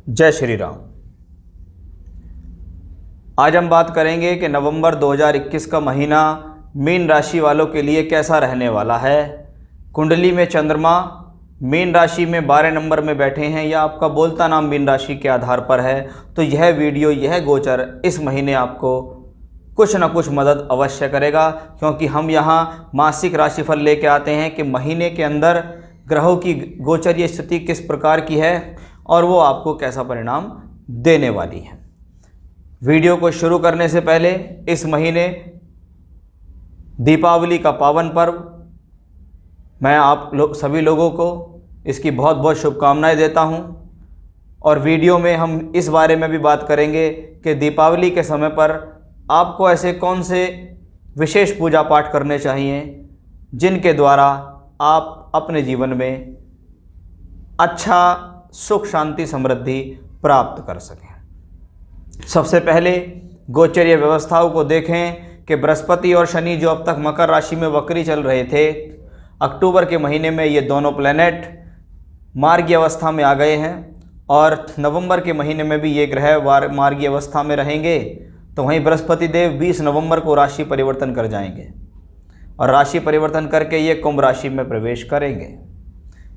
जय श्री राम। आज हम बात करेंगे कि नवंबर 2021 का महीना मीन राशि वालों के लिए कैसा रहने वाला है। कुंडली में चंद्रमा मीन राशि में 12 नंबर में बैठे हैं या आपका बोलता नाम मीन राशि के आधार पर है, तो यह वीडियो, यह गोचर इस महीने आपको कुछ न कुछ मदद अवश्य करेगा, क्योंकि हम यहाँ मासिक राशिफल लेके आते हैं कि महीने के अंदर ग्रहों की गोचरीय स्थिति किस प्रकार की है और वो आपको कैसा परिणाम देने वाली है। वीडियो को शुरू करने से पहले इस महीने दीपावली का पावन पर्व, मैं आप सभी लोगों को इसकी बहुत बहुत शुभकामनाएं देता हूं। और वीडियो में हम इस बारे में भी बात करेंगे कि दीपावली के समय पर आपको ऐसे कौन से विशेष पूजा पाठ करने चाहिए जिनके द्वारा आप अपने जीवन में अच्छा सुख शांति समृद्धि प्राप्त कर सकें। सबसे पहले गोचरीय व्यवस्थाओं को देखें कि बृहस्पति और शनि जो अब तक मकर राशि में वक्री चल रहे थे, अक्टूबर के महीने में ये दोनों प्लैनेट मार्गीय अवस्था में आ गए हैं और नवंबर के महीने में भी ये ग्रह मार्गीय अवस्था में रहेंगे। तो वहीं बृहस्पति देव 20 नवंबर को राशि परिवर्तन कर जाएंगे और राशि परिवर्तन करके ये कुंभ राशि में प्रवेश करेंगे।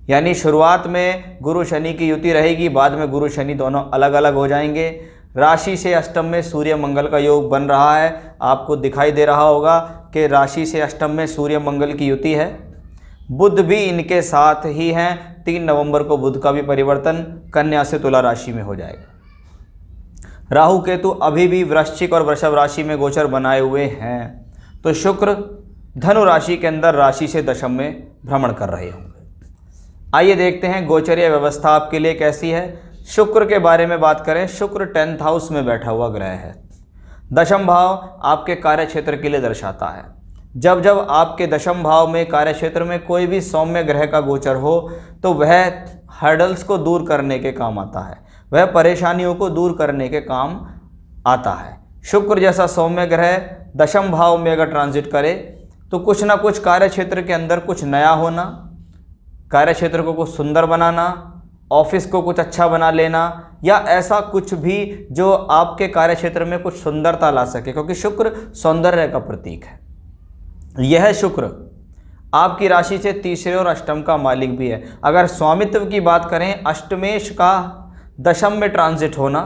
यानी शुरुआत में गुरु शनि की युति रहेगी, बाद में गुरु शनि दोनों अलग अलग हो जाएंगे। राशि से अष्टम में सूर्य मंगल का योग बन रहा है। आपको दिखाई दे रहा होगा कि राशि से अष्टम में सूर्य मंगल की युति है। बुध भी इनके साथ ही हैं। 3 नवंबर को बुध का भी परिवर्तन कन्या से तुला राशि में हो जाएगा। राहु केतु अभी भी वृश्चिक और वृषभ राशि में गोचर बनाए हुए हैं। तो शुक्र धनु राशि के अंदर राशि से दशम में भ्रमण कर रहे होंगे। आइए देखते हैं गोचरीय व्यवस्था आपके लिए कैसी है। शुक्र के बारे में बात करें, शुक्र 10th हाउस में बैठा हुआ ग्रह है। दशम भाव आपके कार्य क्षेत्र के लिए दर्शाता है। जब जब आपके दशम भाव में कार्य क्षेत्र में कोई भी सौम्य ग्रह का गोचर हो तो वह हर्डल्स को दूर करने के काम आता है, वह परेशानियों को दूर करने के काम आता है। शुक्र जैसा सौम्य ग्रह दशम भाव में अगर ट्रांजिट करे तो कुछ ना कुछ कार्य क्षेत्र के अंदर कुछ नया होना, कार्य क्षेत्र को कुछ सुंदर बनाना, ऑफिस को कुछ अच्छा बना लेना, या ऐसा कुछ भी जो आपके कार्य क्षेत्र में कुछ सुंदरता ला सके, क्योंकि शुक्र सौंदर्य का प्रतीक है। यह शुक्र आपकी राशि से तीसरे और अष्टम का मालिक भी है। अगर स्वामित्व की बात करें, अष्टमेश का दशम में ट्रांजिट होना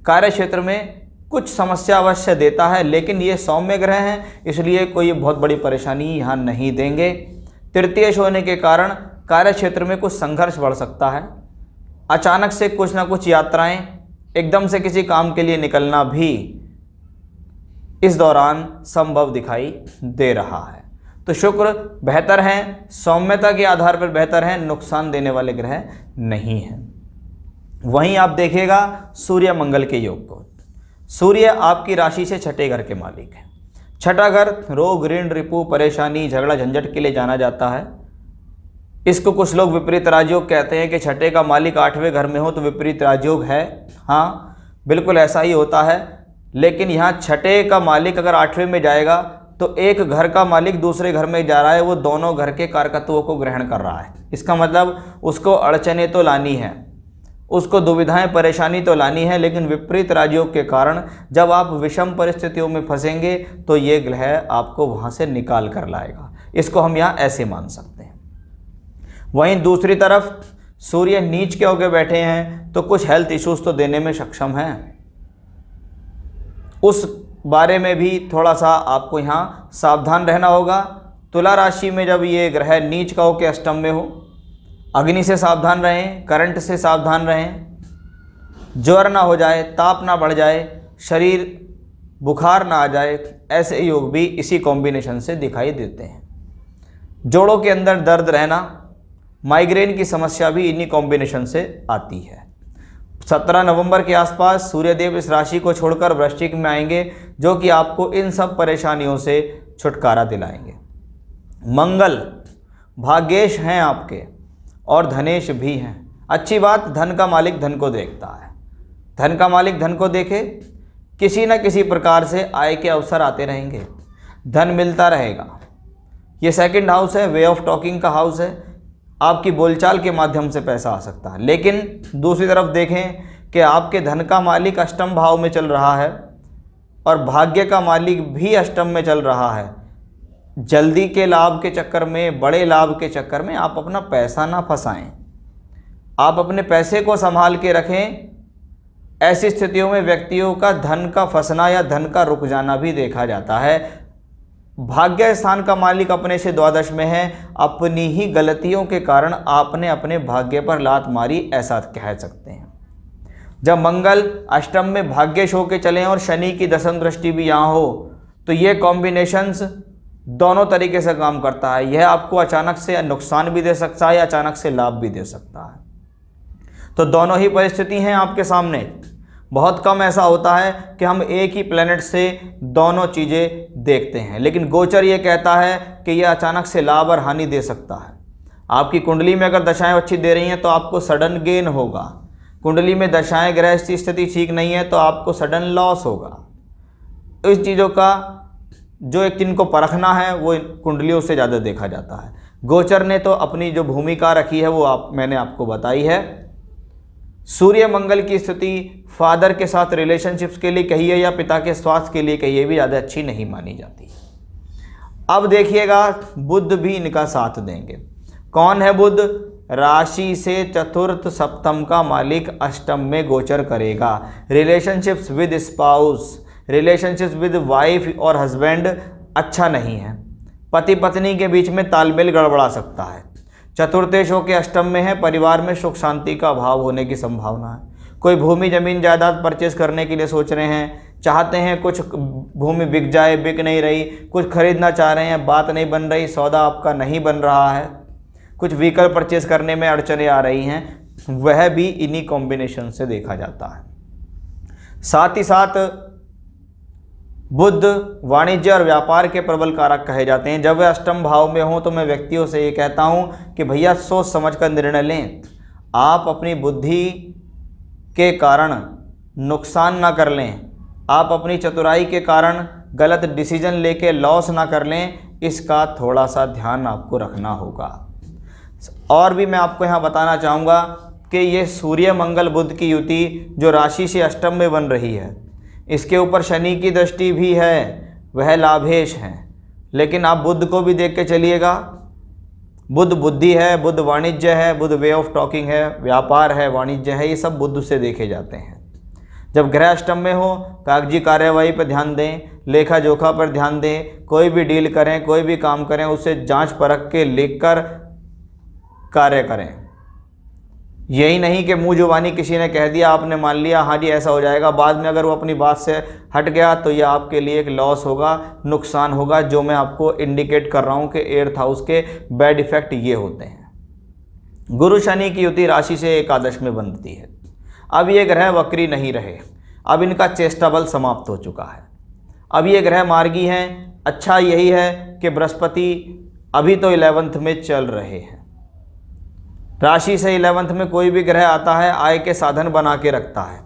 कार्य क्षेत्र में कुछ समस्या अवश्य देता है, लेकिन ये सौम्य ग्रह हैं इसलिए कोई बहुत बड़ी परेशानी यहाँ नहीं देंगे। तृतीयेश होने के कारण कार्य क्षेत्र में कुछ संघर्ष बढ़ सकता है। अचानक से कुछ ना कुछ यात्राएं, एकदम से किसी काम के लिए निकलना भी इस दौरान संभव दिखाई दे रहा है। तो शुक्र बेहतर हैं, सौम्यता के आधार पर बेहतर हैं, नुकसान देने वाले ग्रह नहीं हैं। वहीं आप देखिएगा सूर्य मंगल के योग को। सूर्य आपकी राशि से छठे घर के मालिक हैं। छठा घर रोग, ऋण, रिपु, परेशानी, झगड़ा, झंझट के लिए जाना जाता है। इसको कुछ लोग विपरीत राजयोग कहते हैं कि छठे का मालिक 8वें घर में हो तो विपरीत राजयोग है। हाँ, बिल्कुल ऐसा ही होता है, लेकिन यहाँ छठे का मालिक अगर 8वें में जाएगा तो एक घर का मालिक दूसरे घर में जा रहा है, वो दोनों घर के कारकत्वों को ग्रहण कर रहा है। इसका मतलब उसको अड़चने तो लानी है, उसको दुविधाएं परेशानी तो लानी है, लेकिन विपरीत राजयोग के कारण जब आप विषम परिस्थितियों में फंसेंगे तो ये ग्रह आपको वहाँ से निकाल कर लाएगा। इसको हम यहाँ ऐसे मान सकते हैं। वहीं दूसरी तरफ सूर्य नीच के होकर बैठे हैं तो कुछ हेल्थ इश्यूज तो देने में सक्षम हैं। उस बारे में भी थोड़ा सा आपको यहाँ सावधान रहना होगा। तुला राशि में जब ये ग्रह नीच का होकर अष्टम में हो, अग्नि से सावधान रहें, करंट से सावधान रहें, ज्वर ना हो जाए, ताप ना बढ़ जाए, शरीर बुखार ना आ जाए। ऐसे योग भी इसी कॉम्बिनेशन से दिखाई देते हैं। जोड़ों के अंदर दर्द रहना, माइग्रेन की समस्या भी इन्हीं कॉम्बिनेशन से आती है। 17 नवंबर के आसपास सूर्यदेव इस राशि को छोड़कर वृश्चिक में आएंगे, जो कि आपको इन सब परेशानियों से छुटकारा दिलाएंगे। मंगल भाग्येश हैं आपके और धनेश भी हैं। अच्छी बात, धन का मालिक धन को देखता है। धन का मालिक धन को देखे, किसी न किसी प्रकार से आय के अवसर आते रहेंगे, धन मिलता रहेगा। ये सेकंड हाउस है, वे ऑफ टॉकिंग का हाउस है। आपकी बोलचाल के माध्यम से पैसा आ सकता है। लेकिन दूसरी तरफ देखें कि आपके धन का मालिक अष्टम भाव में चल रहा है और भाग्य का मालिक भी अष्टम में चल रहा है। जल्दी के लाभ के चक्कर में, बड़े लाभ के चक्कर में आप अपना पैसा ना फंसाएं। आप अपने पैसे को संभाल के रखें। ऐसी स्थितियों में व्यक्तियों का धन का फंसना या धन का रुक जाना भी देखा जाता है। भाग्य स्थान का मालिक अपने से द्वादश में है। अपनी ही गलतियों के कारण आपने अपने भाग्य पर लात मारी, ऐसा कह सकते हैं। जब मंगल अष्टम में भाग्यश होकर चलें और शनि की दशम दृष्टि भी यहाँ हो तो ये कॉम्बिनेशंस दोनों तरीके से काम करता है। यह आपको अचानक से नुकसान भी दे सकता है या अचानक से लाभ भी दे सकता है। तो दोनों ही परिस्थिति हैं आपके सामने। बहुत कम ऐसा होता है कि हम एक ही प्लेनेट से दोनों चीज़ें देखते हैं, लेकिन गोचर ये कहता है कि यह अचानक से लाभ और हानि दे सकता है। आपकी कुंडली में अगर दशाएं अच्छी दे रही हैं तो आपको सडन गेन होगा। कुंडली में दशाएं ग्रह की स्थिति ठीक नहीं है तो आपको सडन लॉस होगा। इस चीज़ों का जो एक जिनको परखना है वो कुंडलियों से ज़्यादा देखा जाता है। गोचर ने तो अपनी जो भूमिका रखी है वो मैंने आपको बताई है। सूर्य मंगल की स्थिति फादर के साथ रिलेशनशिप्स के लिए कहिए या पिता के स्वास्थ्य के लिए कहिए भी ज़्यादा अच्छी नहीं मानी जाती। अब देखिएगा बुध भी इनका साथ देंगे। कौन है बुध? राशि से चतुर्थ सप्तम का मालिक अष्टम में गोचर करेगा। Relationships with spouse, relationships with wife और हस्बैंड अच्छा नहीं है। पति पत्नी के बीच में तालमेल गड़बड़ा सकता है। चतुर्थेश होकर अष्टम में है। परिवार में सुख शांति का अभाव होने की संभावना है। कोई भूमि जमीन जायदाद परचेज करने के लिए सोच रहे हैं, चाहते हैं कुछ भूमि बिक जाए, बिक नहीं रही, कुछ खरीदना चाह रहे हैं, बात नहीं बन रही, सौदा आपका नहीं बन रहा है, कुछ व्हीकल परचेज करने में अड़चने आ रही हैं, वह भी इन्हीं कॉम्बिनेशन से देखा जाता है। साथ ही साथ बुध वाणिज्य और व्यापार के प्रबल कारक कहे जाते हैं। जब वे अष्टम भाव में हों तो मैं व्यक्तियों से ये कहता हूँ कि भैया सोच समझ कर निर्णय लें। आप अपनी बुद्धि के कारण नुकसान ना कर लें, आप अपनी चतुराई के कारण गलत डिसीजन लेके लॉस ना कर लें, इसका थोड़ा सा ध्यान आपको रखना होगा। और भी मैं आपको यहाँ बताना चाहूँगा कि ये सूर्य मंगल बुध की युति जो राशि से अष्टम में बन रही है, इसके ऊपर शनि की दृष्टि भी है, वह लाभेश हैं। लेकिन आप बुध को भी देख के चलिएगा। बुध बुद्धि है, बुध वाणिज्य है, बुध वे ऑफ टॉकिंग है, व्यापार है, वाणिज्य है, ये सब बुध से देखे जाते हैं। जब ग्रह अष्टम में हो, कागजी कार्यवाही पर ध्यान दें, लेखा जोखा पर ध्यान दें। कोई भी डील करें, कोई भी काम करें, उसे जांच परख के लिखकर कार्य करें। यही नहीं कि मुँह जुबानी किसी ने कह दिया, आपने मान लिया हाँ जी ऐसा हो जाएगा, बाद में अगर वो अपनी बात से हट गया तो ये आपके लिए एक लॉस होगा, नुकसान होगा। जो मैं आपको इंडिकेट कर रहा हूँ कि 8th हाउस के बैड इफेक्ट ये होते हैं। गुरु शनि की युति राशि से एकादश में बनती है। अब ये ग्रह वक्री नहीं रहे, अब इनका चेष्टा बल समाप्त हो चुका है। अब ये ग्रह मार्गी हैं। अच्छा यही है कि बृहस्पति अभी तो 11th में चल रहे हैं। राशि से 11th में कोई भी ग्रह आता है आय के साधन बना के रखता है,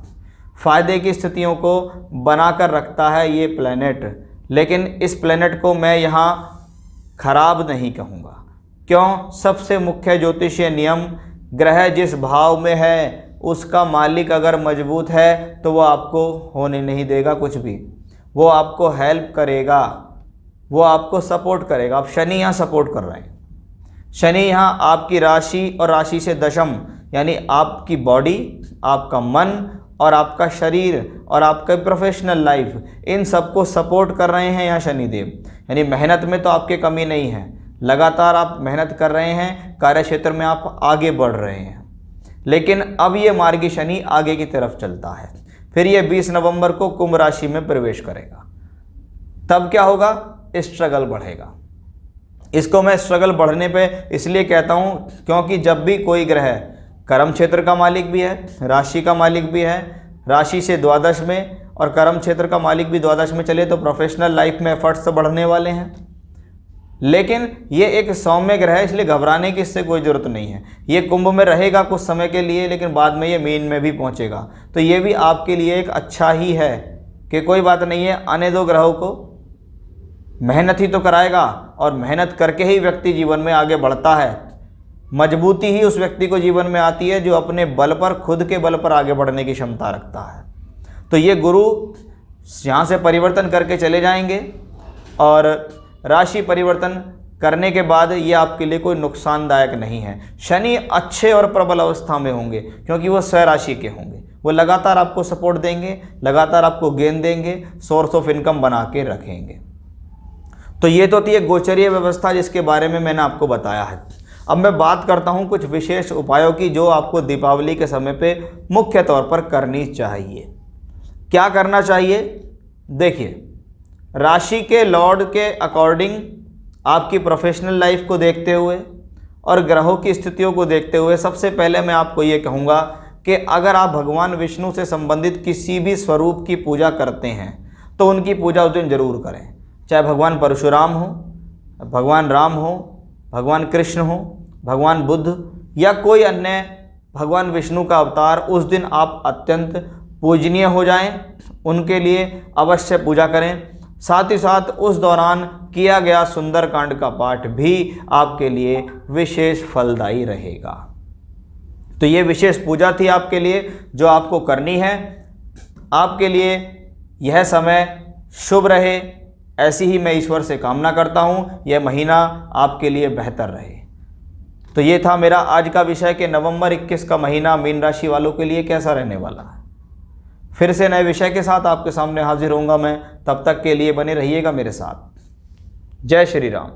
फायदे की स्थितियों को बनाकर रखता है ये प्लैनेट। लेकिन इस प्लैनेट को मैं यहाँ खराब नहीं कहूँगा। क्यों? सबसे मुख्य ज्योतिषीय नियम, ग्रह जिस भाव में है उसका मालिक अगर मजबूत है तो वो आपको होने नहीं देगा कुछ भी। वो आपको हेल्प करेगा, वो आपको सपोर्ट करेगा। अब शनि यहाँ सपोर्ट कर रहे हैं। शनि यहाँ आपकी राशि और राशि से दशम, यानी आपकी बॉडी, आपका मन और आपका शरीर और आपका प्रोफेशनल लाइफ, इन सबको सपोर्ट कर रहे हैं यहाँ शनिदेव। यानी मेहनत में तो आपके कमी नहीं है, लगातार आप मेहनत कर रहे हैं, कार्य क्षेत्र में आप आगे बढ़ रहे हैं। लेकिन अब ये मार्गी शनि आगे की तरफ चलता है। फिर ये 20 नवंबर को कुंभ राशि में प्रवेश करेगा। तब क्या होगा? स्ट्रगल बढ़ेगा। इसको मैं स्ट्रगल बढ़ने पे इसलिए कहता हूँ क्योंकि जब भी कोई ग्रह कर्म क्षेत्र का मालिक भी है, राशि का मालिक भी है, राशि से द्वादश में और कर्म क्षेत्र का मालिक भी द्वादश में चले तो प्रोफेशनल लाइफ में एफर्ट्स तो बढ़ने वाले हैं। लेकिन ये एक सौम्य ग्रह है, इसलिए घबराने की इससे कोई ज़रूरत नहीं है। ये कुंभ में रहेगा कुछ समय के लिए, लेकिन बाद में ये मीन में भी पहुंचेगा। तो ये भी आपके लिए एक अच्छा ही है कि कोई बात नहीं है, आने दो ग्रहों को, मेहनत ही तो कराएगा और मेहनत करके ही व्यक्ति जीवन में आगे बढ़ता है। मजबूती ही उस व्यक्ति को जीवन में आती है जो अपने बल पर, खुद के बल पर आगे बढ़ने की क्षमता रखता है। तो ये गुरु यहाँ से परिवर्तन करके चले जाएंगे और राशि परिवर्तन करने के बाद ये आपके लिए कोई नुकसानदायक नहीं है। शनि अच्छे और प्रबल अवस्था में होंगे क्योंकि वो स्वराशि के होंगे। वो लगातार आपको सपोर्ट देंगे, लगातार आपको गेन देंगे, सोर्स ऑफ इनकम बना के रखेंगे। तो ये तो थी एक गोचरीय व्यवस्था जिसके बारे में मैंने आपको बताया है। अब मैं बात करता हूँ कुछ विशेष उपायों की जो आपको दीपावली के समय पे मुख्य तौर पर करनी चाहिए। क्या करना चाहिए? देखिए, राशि के लॉर्ड के अकॉर्डिंग आपकी प्रोफेशनल लाइफ को देखते हुए और ग्रहों की स्थितियों को देखते हुए सबसे पहले मैं आपको ये कहूँगा कि अगर आप भगवान विष्णु से संबंधित किसी भी स्वरूप की पूजा करते हैं तो उनकी पूजा उस दिन जरूर करें। चाहे भगवान परशुराम हो, भगवान राम हो, भगवान कृष्ण हो, भगवान बुद्ध या कोई अन्य भगवान विष्णु का अवतार, उस दिन आप अत्यंत पूजनीय हो जाएं, उनके लिए अवश्य पूजा करें। साथ ही साथ उस दौरान किया गया सुंदरकांड का पाठ भी आपके लिए विशेष फलदायी रहेगा। तो ये विशेष पूजा थी आपके लिए जो आपको करनी है। आपके लिए यह समय शुभ रहे, ऐसी ही मैं ईश्वर से कामना करता हूँ। यह महीना आपके लिए बेहतर रहे। तो ये था मेरा आज का विषय कि नवंबर 21 का महीना मीन राशि वालों के लिए कैसा रहने वाला है। फिर से नए विषय के साथ आपके सामने हाजिर होऊंगा मैं। तब तक के लिए बने रहिएगा मेरे साथ। जय श्री राम।